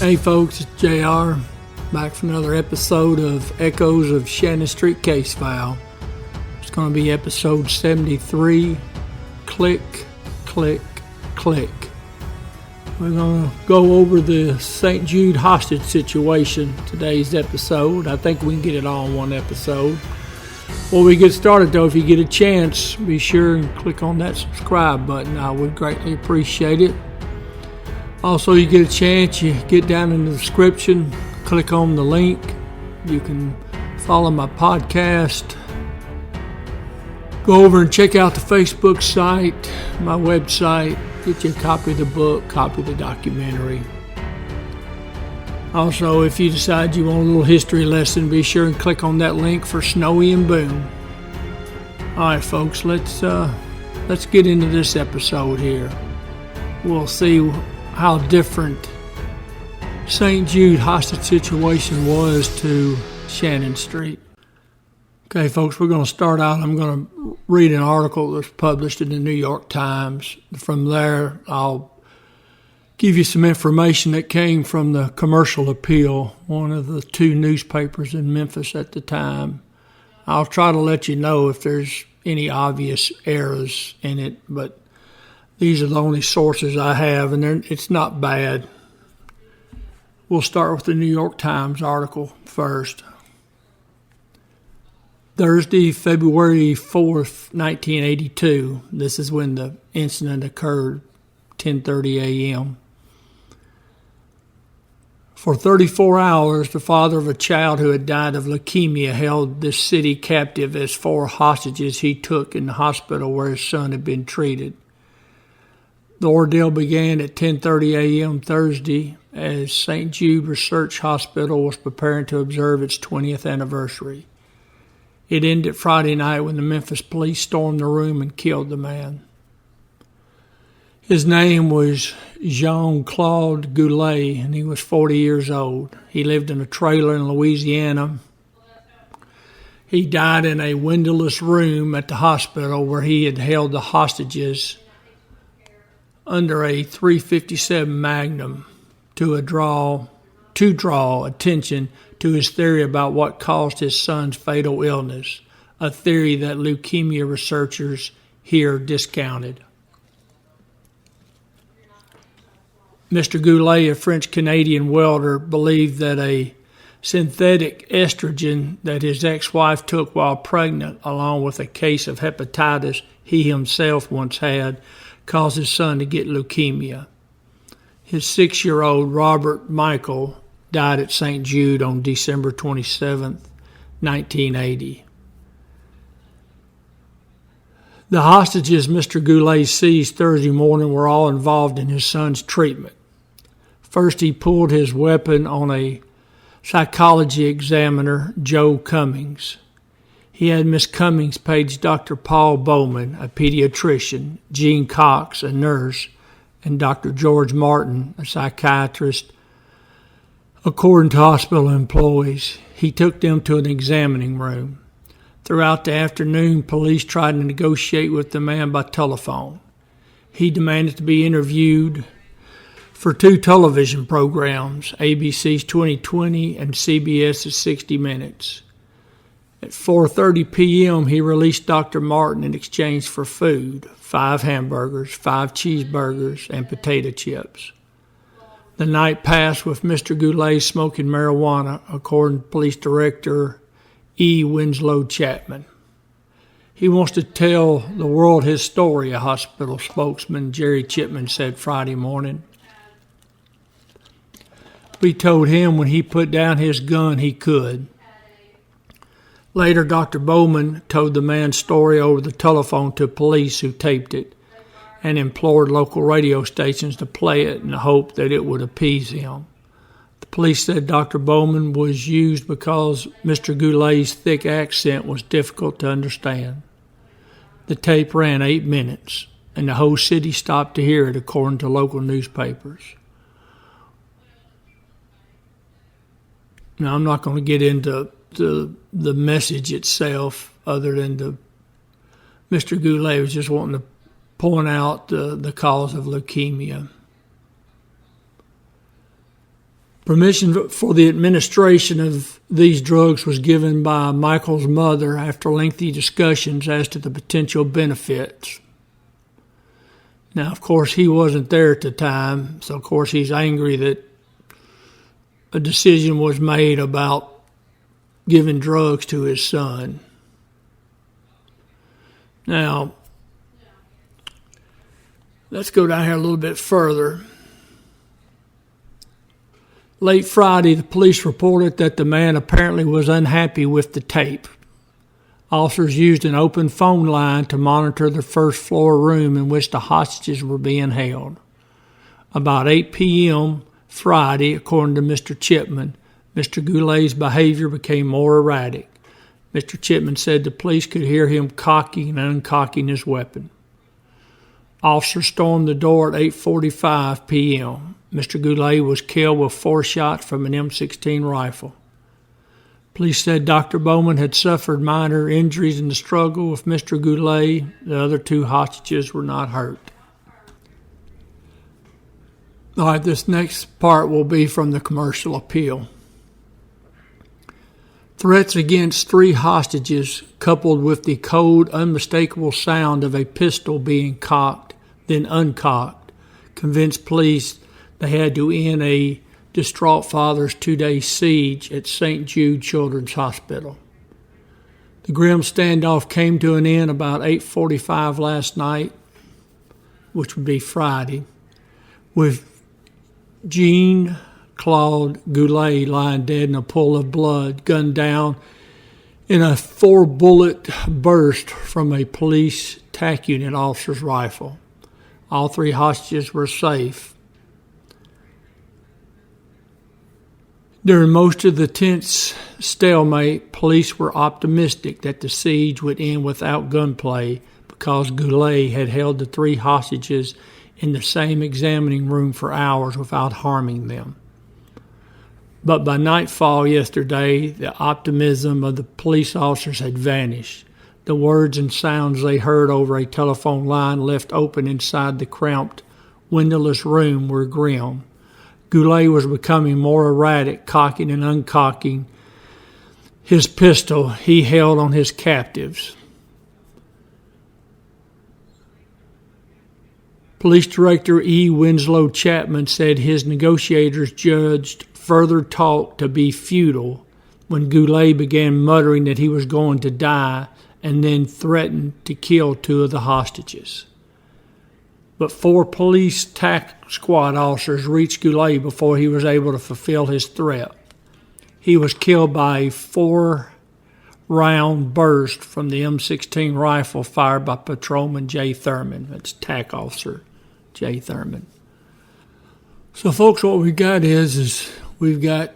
Hey folks, it's JR, back for another episode of Echoes of Shannon Street Case File. It's going to be episode 73, Click, Click, Click. We're going to go over the St. Jude hostage situation today's episode. I think we can get it all in one episode. Before we get started though, if you get a chance, be sure and click on that subscribe button. I would greatly appreciate it. Also, you get a chance, you get down in the description, click on the link. You can follow my podcast. Go over and check out the Facebook site, my website. Get you a copy of the book, copy of the documentary. Also, if you decide you want a little history lesson, be sure and click on that link for Snowy and Boom. All right, folks, let's get into this episode here. We'll see how different St. Jude hostage situation was to Shannon Street. Okay, folks, we're going to start out. I'm going to read an article that was published in the New York Times. From there, I'll give you some information that came from the Commercial Appeal, one of the two newspapers in Memphis at the time. I'll try to let you know if there's any obvious errors in it, but these are the only sources I have, and it's not bad. We'll start with the New York Times article first. Thursday, February 4th, 1982. This is when the incident occurred, 10:30 a.m. For 34 hours, the father of a child who had died of leukemia held this city captive as 4 hostages he took in the hospital where his son had been treated. The ordeal began at 10:30 a.m. Thursday as St. Jude Research Hospital was preparing to observe its 20th anniversary. It ended Friday night when the Memphis police stormed the room and killed the man. His name was Jean-Claude Goulet, and he was 40 years old. He lived in a trailer in Louisiana. He died in a windowless room at the hospital where he had held the hostages under a .357 Magnum to draw attention to his theory about what caused his son's fatal illness, a theory that leukemia researchers here discounted. Mr. Goulet, a French-Canadian welder, believed that a synthetic estrogen that his ex-wife took while pregnant, along with a case of hepatitis he himself once had, caused his son to get leukemia. His 6-year-old Robert Michael died at St. Jude on December 27, 1980. The hostages Mr. Goulet seized Thursday morning were all involved in his son's treatment. First, he pulled his weapon on a psychology examiner, Joe Cummings. He had Miss Cummings page Dr. Paul Bowman, a pediatrician, Jean Cox, a nurse, and Dr. George Martin, a psychiatrist. According to hospital employees, he took them to an examining room. Throughout the afternoon, police tried to negotiate with the man by telephone. He demanded to be interviewed for 2 television programs, ABC's 2020 and CBS's 60 Minutes. At 4:30 p.m., he released Dr. Martin in exchange for food, 5 hamburgers, 5 cheeseburgers, and potato chips. The night passed with Mr. Goulet smoking marijuana, according to Police Director E. Winslow Chapman. He wants to tell the world his story, a hospital spokesman, Jerry Chipman, said Friday morning. We told him when he put down his gun he could. Later, Dr. Bowman told the man's story over the telephone to police who taped it and implored local radio stations to play it in the hope that it would appease him. The police said Dr. Bowman was used because Mr. Goulet's thick accent was difficult to understand. The tape ran 8 minutes, and the whole city stopped to hear it, according to local newspapers. Now, I'm not going to get into the message itself, other than Mr. Goulet was just wanting to point out the cause of leukemia. Permission for the administration of these drugs was given by Michael's mother after lengthy discussions as to the potential benefits. Now, of course, he wasn't there at the time, so of course he's angry that a decision was made about giving drugs to his son. Now, let's go down here a little bit further. Late Friday, the police reported that the man apparently was unhappy with the tape. Officers used an open phone line to monitor the first floor room in which the hostages were being held. About 8 p.m. Friday, according to Mr. Chipman, Mr. Goulet's behavior became more erratic. Mr. Chipman said the police could hear him cocking and uncocking his weapon. Officers stormed the door at 8:45 p.m. Mr. Goulet was killed with 4 shots from an M16 rifle. Police said Dr. Bowman had suffered minor injuries in the struggle with Mr. Goulet. The other 2 hostages were not hurt. All right, this next part will be from the commercial appeal. Threats against 3 hostages, coupled with the cold, unmistakable sound of a pistol being cocked, then uncocked, convinced police they had to end a distraught father's 2-day siege at St. Jude Children's Hospital. The grim standoff came to an end about 8:45 last night, which would be Friday, with Jean-Claude Goulet lying dead in a pool of blood, gunned down in a 4-bullet burst from a police TAC unit officer's rifle. All 3 hostages were safe. During most of the tense stalemate, police were optimistic that the siege would end without gunplay because Goulet had held the 3 hostages in the same examining room for hours without harming them. But by nightfall yesterday, the optimism of the police officers had vanished. The words and sounds they heard over a telephone line left open inside the cramped, windowless room were grim. Goulet was becoming more erratic, cocking and uncocking his pistol he held on his captives. Police Director E. Winslow Chapman said his negotiators judged further talk to be futile when Goulet began muttering that he was going to die and then threatened to kill 2 of the hostages. But 4 police TAC squad officers reached Goulet before he was able to fulfill his threat. He was killed by a 4-round burst from the M16 rifle fired by Patrolman J. Thurman. That's TAC officer J. Thurman. So, folks, what we've got is we've got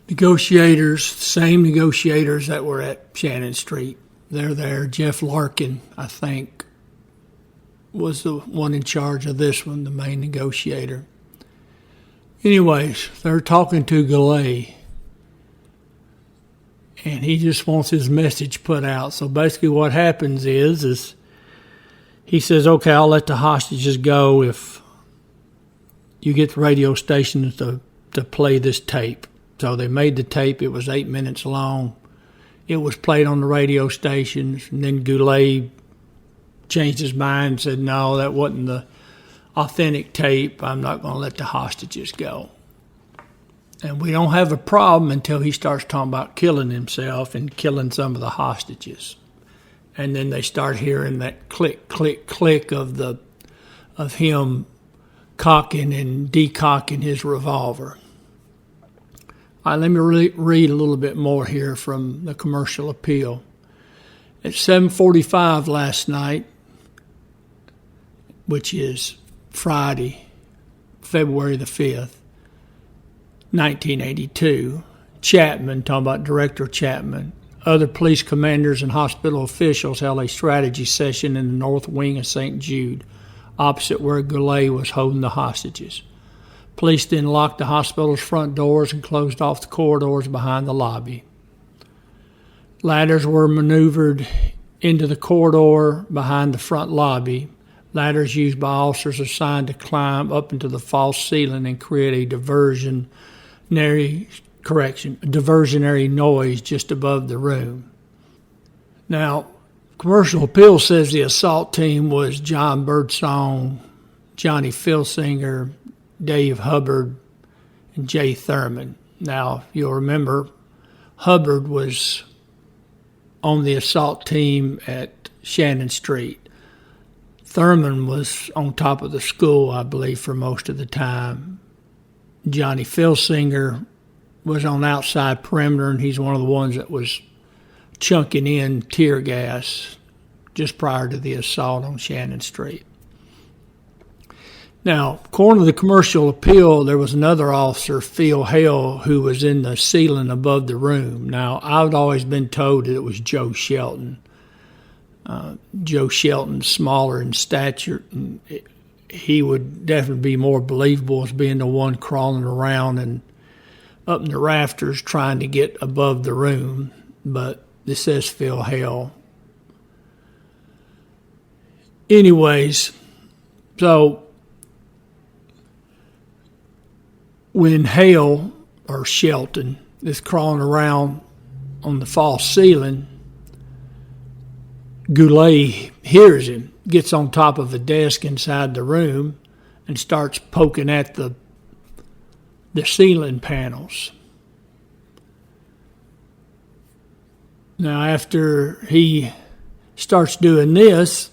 negotiators, same negotiators that were at Shannon Street. They're there. Jeff Larkin, I think, was the one in charge of this one, the main negotiator. Anyways, they're talking to Goulet, and he just wants his message put out. So basically what happens is he says, okay, I'll let the hostages go if you get the radio stations to play this tape. So they made the tape. It was 8 minutes long. It was played on the radio stations, and then Goulet changed his mind and said, no, that wasn't the authentic tape. I'm not going to let the hostages go. And we don't have a problem until he starts talking about killing himself and killing some of the hostages. And then they start hearing that click, click, click of him cocking and decocking his revolver. All right, let me read a little bit more here from the commercial appeal. At 7:45 last night, which is Friday, February the 5th, 1982, Chapman, talking about Director Chapman, other police commanders and hospital officials held a strategy session in the north wing of St. Jude, opposite where Goulet was holding the hostages. Police then locked the hospital's front doors and closed off the corridors behind the lobby. Ladders were maneuvered into the corridor behind the front lobby. Ladders used by officers assigned to climb up into the false ceiling and create a diversionary noise just above the room. Now, Commercial Appeal says the assault team was John Birdsong, Johnny Filsinger, Dave Hubbard, and Jay Thurman. Now, you'll remember Hubbard was on the assault team at Shannon Street. Thurman was on top of the school, I believe, for most of the time. Johnny Filsinger was on outside perimeter, and he's one of the ones that was chunking in tear gas just prior to the assault on Shannon Street. Now, according to the Commercial Appeal, there was another officer, Phil Hale, who was in the ceiling above the room. Now, I've always been told that it was Joe Shelton. Joe Shelton's smaller in stature, and he would definitely be more believable as being the one crawling around and up in the rafters trying to get above the room. But this says Phil Hale. Anyways, so when Hale, or Shelton, is crawling around on the false ceiling, Goulet hears him, gets on top of a desk inside the room, and starts poking at the ceiling panels. Now, after he starts doing this,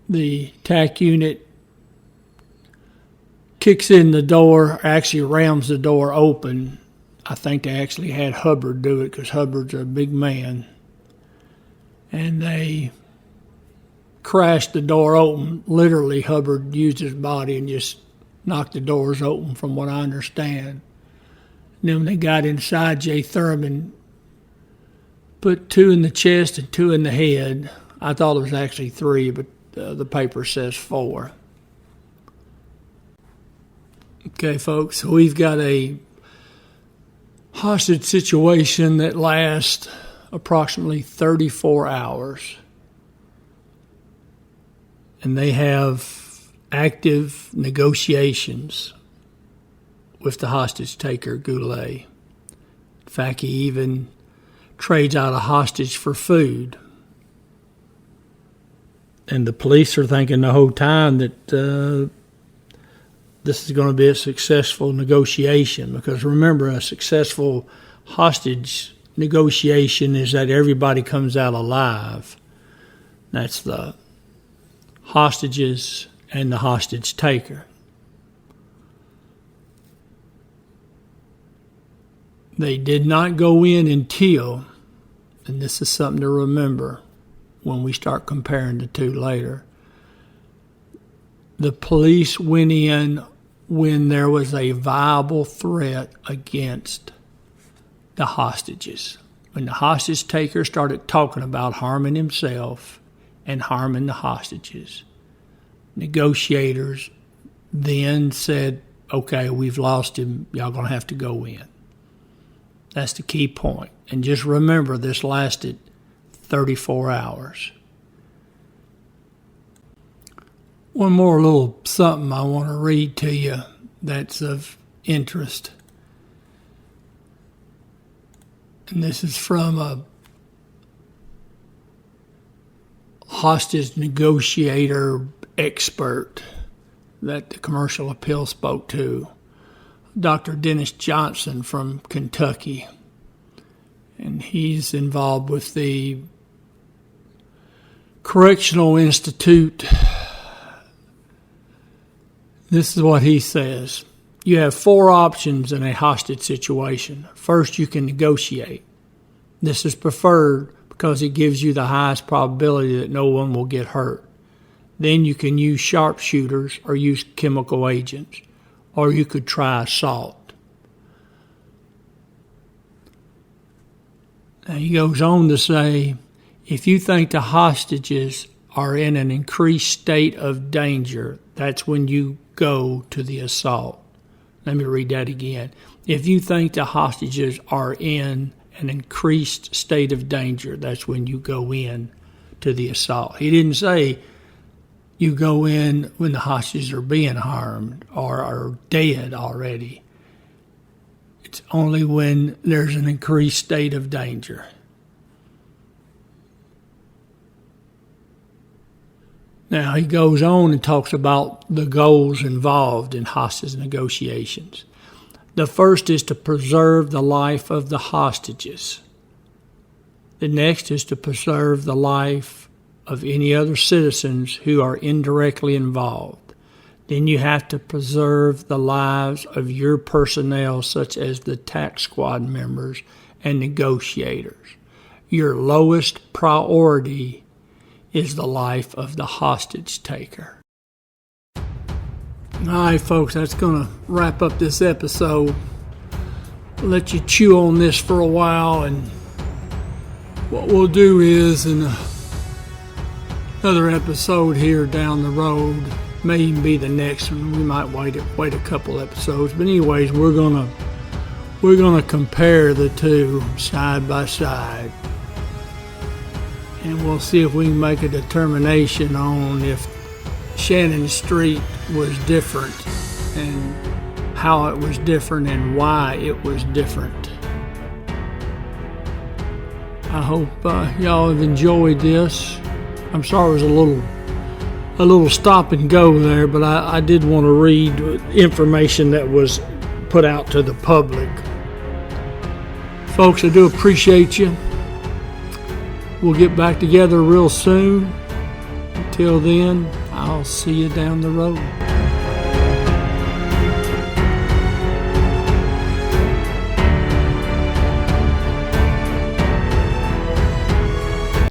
the TAC unit kicks in the door, actually rams the door open. I think they actually had Hubbard do it because Hubbard's a big man. And they crashed the door open. Literally, Hubbard used his body and just knocked the doors open, from what I understand. And then when they got inside, Jay Thurman put 2 in the chest and 2 in the head. I thought it was actually 3, but the paper says 4. Okay, folks, so we've got a hostage situation that lasts approximately 34 hours. And they have active negotiations with the hostage taker, Goulet. In fact, he even trades out a hostage for food. And the police are thinking the whole time that this is going to be a successful negotiation, because remember, a successful hostage negotiation is that everybody comes out alive. That's the hostages and the hostage taker. They did not go in until, and this is something to remember when we start comparing the two later, the police went in when there was a viable threat against the hostages. When the hostage taker started talking about harming himself and harming the hostages, negotiators then said, okay, we've lost him, y'all gonna have to go in. That's the key point. And just remember, this lasted 34 hours. One more little something I want to read to you that's of interest. And this is from a hostage negotiator expert that the Commercial Appeal spoke to, Dr. Dennis Johnson from Kentucky. And he's involved with the Correctional Institute. This is what he says. You have 4 options in a hostage situation. First, you can negotiate. This is preferred because it gives you the highest probability that no one will get hurt. Then you can use sharpshooters or use chemical agents, or you could try assault. Now he goes on to say, if you think the hostages are in an increased state of danger, that's when you go to the assault. Let me read that again. If you think the hostages are in an increased state of danger, that's when you go in to the assault. He didn't say you go in when the hostages are being harmed or are dead already. It's only when there's an increased state of danger. Now, he goes on and talks about the goals involved in hostage negotiations. The first is to preserve the life of the hostages. The next is to preserve the life of any other citizens who are indirectly involved. Then you have to preserve the lives of your personnel, such as the tax squad members and negotiators. Your lowest priority is the life of the hostage taker. All right, folks, that's going to wrap up this episode. I'll let you chew on this for a while, and what we'll do is in another episode here down the road, may even be the next one. We might wait a couple episodes, but anyways, we're gonna compare the two side by side, and we'll see if we can make a determination on if Shannon Street was different and how it was different and why it was different. I hope y'all have enjoyed this. I'm sorry it was a little stop and go there, but I did want to read information that was put out to the public. Folks, I do appreciate you. We'll get back together real soon. Until then, I'll see you down the road.